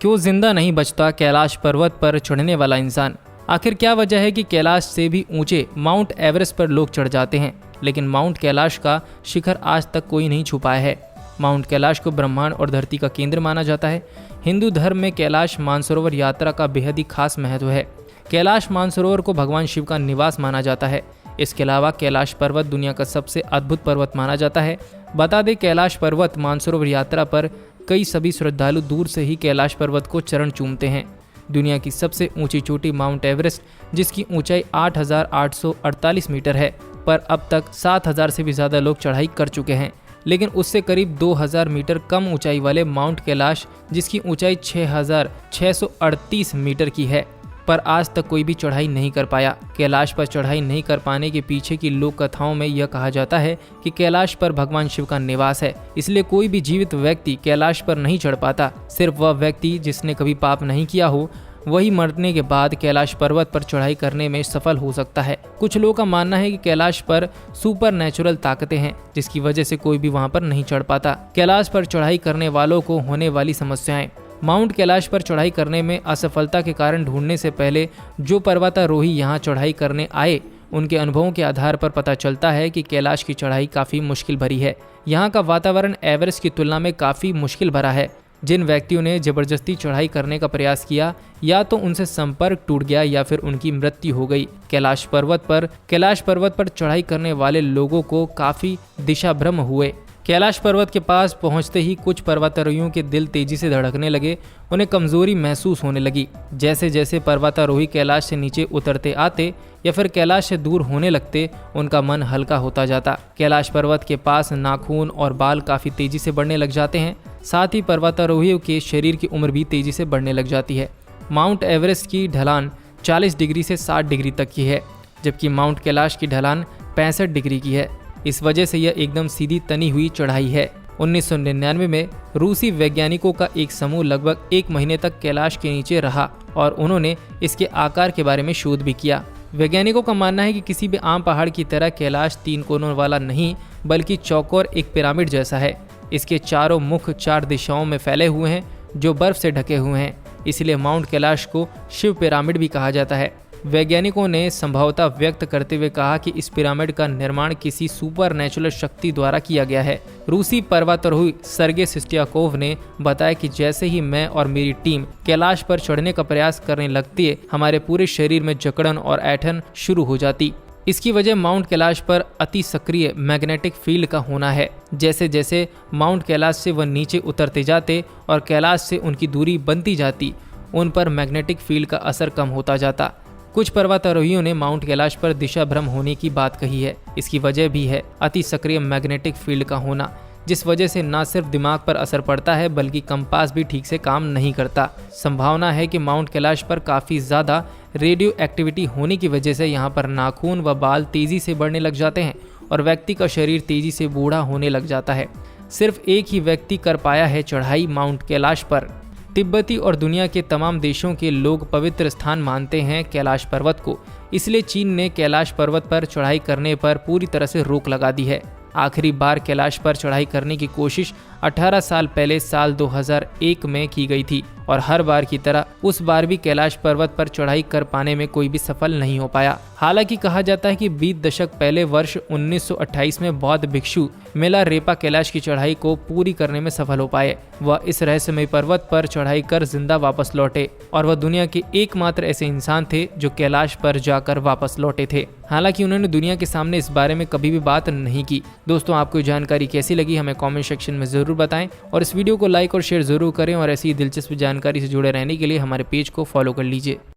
क्यों जिंदा नहीं बचता कैलाश पर्वत पर चढ़ने वाला इंसान? आखिर क्या वजह है कि कैलाश से भी ऊंचे माउंट एवरेस्ट पर लोग चढ़ जाते हैं, लेकिन माउंट कैलाश का शिखर आज तक कोई नहीं छू पाया है। माउंट कैलाश को ब्रह्मांड और धरती का केंद्र माना जाता है। हिंदू धर्म में कैलाश मानसरोवर यात्रा का बेहद ही खास महत्व है। कैलाश मानसरोवर को भगवान शिव का निवास माना जाता है। इसके अलावा कैलाश पर्वत दुनिया का सबसे अद्भुत पर्वत माना जाता है। बता दें, कैलाश पर्वत मानसरोवर यात्रा पर कई सभी श्रद्धालु दूर से ही कैलाश पर्वत को चरण चूमते हैं। दुनिया की सबसे ऊंची चोटी माउंट एवरेस्ट, जिसकी ऊंचाई 8,848 मीटर है, पर अब तक 7,000 से भी ज़्यादा लोग चढ़ाई कर चुके हैं। लेकिन उससे करीब 2,000 मीटर कम ऊंचाई वाले माउंट कैलाश, जिसकी ऊंचाई 6,638 मीटर की है, पर आज तक कोई भी चढ़ाई नहीं कर पाया। कैलाश पर चढ़ाई नहीं कर पाने के पीछे की लोक कथाओं में यह कहा जाता है कि कैलाश पर भगवान शिव का निवास है, इसलिए कोई भी जीवित व्यक्ति कैलाश पर नहीं चढ़ पाता। सिर्फ वह व्यक्ति जिसने कभी पाप नहीं किया हो, वही मरने के बाद कैलाश पर्वत पर चढ़ाई करने में सफल हो सकता है। कुछ लोगों का मानना है कि कैलाश पर सुपर नेचुरल ताकतें हैं, जिसकी वजह से कोई भी वहां पर नहीं चढ़ पाता। कैलाश पर चढ़ाई करने वालों को होने वाली समस्याएं। माउंट कैलाश पर चढ़ाई करने में असफलता के कारण ढूंढने से पहले जो पर्वतारोही यहाँ चढ़ाई करने आए, उनके अनुभवों के आधार पर पता चलता है कि कैलाश की चढ़ाई काफ़ी मुश्किल भरी है। यहाँ का वातावरण एवरेस्ट की तुलना में काफ़ी मुश्किल भरा है। जिन व्यक्तियों ने जबरदस्ती चढ़ाई करने का प्रयास किया, या तो उनसे संपर्क टूट गया या फिर उनकी मृत्यु हो गई। कैलाश पर्वत पर चढ़ाई करने वाले लोगों को काफ़ी दिशा भ्रम हुए। कैलाश पर्वत के पास पहुंचते ही कुछ पर्वतारोहियों के दिल तेजी से धड़कने लगे। उन्हें कमजोरी महसूस होने लगी। जैसे जैसे पर्वतारोही कैलाश से नीचे उतरते आते या फिर कैलाश से दूर होने लगते, उनका मन हल्का होता जाता। कैलाश पर्वत के पास नाखून और बाल काफ़ी तेजी से बढ़ने लग जाते हैं। साथ ही पर्वतारोहियों के शरीर की उम्र भी तेजी से बढ़ने लग जाती है। माउंट एवरेस्ट की ढलान 40 डिग्री से 60 डिग्री तक की है, जबकि माउंट कैलाश की ढलान 65 डिग्री की है। इस वजह से यह एकदम सीधी तनी हुई चढ़ाई है। 1999 में रूसी वैज्ञानिकों का एक समूह लगभग 1 महीने तक कैलाश के नीचे रहा और उन्होंने इसके आकार के बारे में शोध भी किया। वैज्ञानिकों का मानना है कि किसी भी आम पहाड़ की तरह कैलाश 3 कोनों वाला नहीं, बल्कि चौकोर एक पिरामिड जैसा है। इसके चारों मुख 4 दिशाओं में फैले हुए हैं, जो बर्फ से ढके हुए हैं। इसलिए माउंट कैलाश को शिव पिरामिड भी कहा जाता है। वैज्ञानिकों ने संभावना व्यक्त करते हुए कहा कि इस पिरामिड का निर्माण किसी सुपर नेचुरल शक्ति द्वारा किया गया है। रूसी पर्वतारोही सर्गे सिस्टियाकोव ने बताया कि जैसे ही मैं और मेरी टीम कैलाश पर चढ़ने का प्रयास करने लगती है, हमारे पूरे शरीर में जकड़न और ऐंठन शुरू हो जाती। इसकी वजह माउंट कैलाश पर अति सक्रिय मैग्नेटिक फील्ड का होना है। जैसे जैसे माउंट कैलाश से वह नीचे उतरते जाते और कैलाश से उनकी दूरी बनती जाती, उन पर मैग्नेटिक फील्ड का असर कम होता जाता। कुछ पर्वतारोहियों ने माउंट कैलाश पर दिशा भ्रम होने की बात कही है। इसकी वजह भी है अति सक्रिय मैग्नेटिक फील्ड का होना, जिस वजह से न सिर्फ दिमाग पर असर पड़ता है, बल्कि कंपास भी ठीक से काम नहीं करता। संभावना है कि माउंट कैलाश पर काफ़ी ज़्यादा रेडियो एक्टिविटी होने की वजह से यहाँ पर नाखून व बाल तेज़ी से बढ़ने लग जाते हैं और व्यक्ति का शरीर तेज़ी से बूढ़ा होने लग जाता है। सिर्फ एक ही व्यक्ति कर पाया है चढ़ाई माउंट कैलाश पर। तिब्बती और दुनिया के तमाम देशों के लोग पवित्र स्थान मानते हैं कैलाश पर्वत को। इसलिए चीन ने कैलाश पर्वत पर चढ़ाई करने पर पूरी तरह से रोक लगा दी है। आखिरी बार कैलाश पर चढ़ाई करने की कोशिश 18 साल पहले साल 2001 में की गई थी और हर बार की तरह उस बार भी कैलाश पर्वत पर चढ़ाई कर पाने में कोई भी सफल नहीं हो पाया। हालांकि कहा जाता है कि 20 दशक पहले वर्ष 1928 में बौद्ध भिक्षु मिलारेपा कैलाश की चढ़ाई को पूरी करने में सफल हो पाए। वह इस रहस्यमय पर्वत पर चढ़ाई कर जिंदा वापस लौटे और वह दुनिया के एकमात्र ऐसे इंसान थे जो कैलाश पर जाकर वापस लौटे थे। हालांकि उन्होंने दुनिया के सामने इस बारे में कभी भी बात नहीं की। दोस्तों, आपको जानकारी कैसी लगी हमें कमेंट सेक्शन में जरूर बताएं और इस वीडियो को लाइक और शेयर जरूर करें और ऐसी ही दिलचस्प जानकारी से जुड़े रहने के लिए हमारे पेज को फॉलो कर लीजिए।